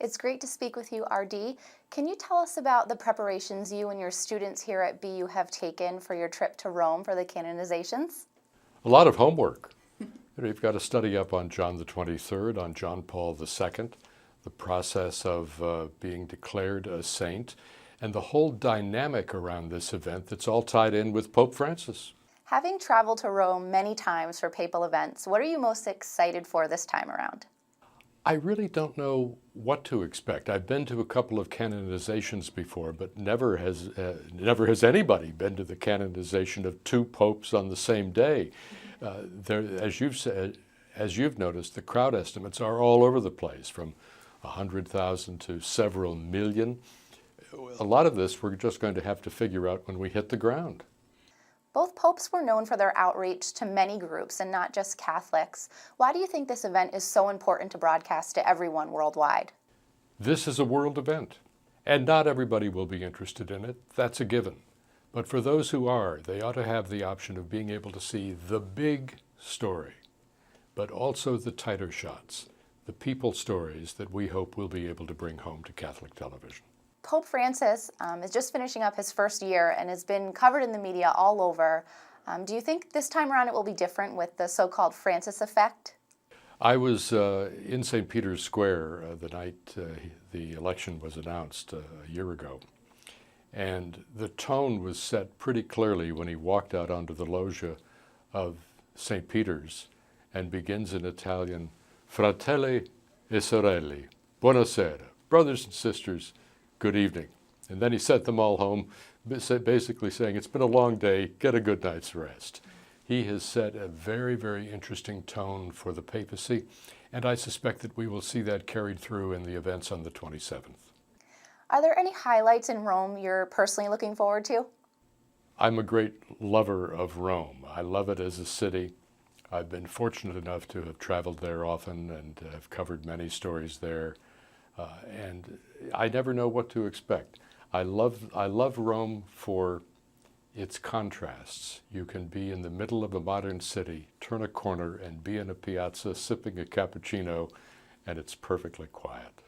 It's great to speak with you, RD. Can you tell us about the preparations you and your students here at BU have taken for your trip to Rome for the canonizations? A lot of homework. You've got to study up on John the 23rd, on John Paul II, the process of being declared a saint, and the whole dynamic around this event that's all tied in with Pope Francis. Having traveled to Rome many times for papal events, what are you most excited for this time around? I really don't know what to expect. I've been to a couple of canonizations before, but never has anybody been to the canonization of two popes on the same day. As you've noticed, the crowd estimates are all over the place, from 100,000 to several million. A lot of this we're just going to have to figure out when we hit the ground. Both popes were known for their outreach to many groups and not just Catholics. Why do you think this event is so important to broadcast to everyone worldwide? This is a world event, and not everybody will be interested in it. That's a given. But for those who are, they ought to have the option of being able to see the big story, but also the tighter shots, the people stories that we hope we'll be able to bring home to Catholic television. Pope Francis is just finishing up his first year and has been covered in the media all over. Do you think this time around it will be different with the so-called Francis effect? I was in St. Peter's Square the night the election was announced a year ago, and the tone was set pretty clearly when he walked out onto the loggia of St. Peter's and begins in Italian, Fratelli e sorelle, buonasera, brothers and sisters, good evening. And then he sent them all home, basically saying, it's been a long day, get a good night's rest. He has set a very, very interesting tone for the papacy, and I suspect that we will see that carried through in the events on the 27th. Are there any highlights in Rome you're personally looking forward to? I'm a great lover of Rome. I love it as a city. I've been fortunate enough to have traveled there often and have covered many stories there. And I never know what to expect. I love Rome for its contrasts. You can be in the middle of a modern city, turn a corner, and be in a piazza sipping a cappuccino, and it's perfectly quiet.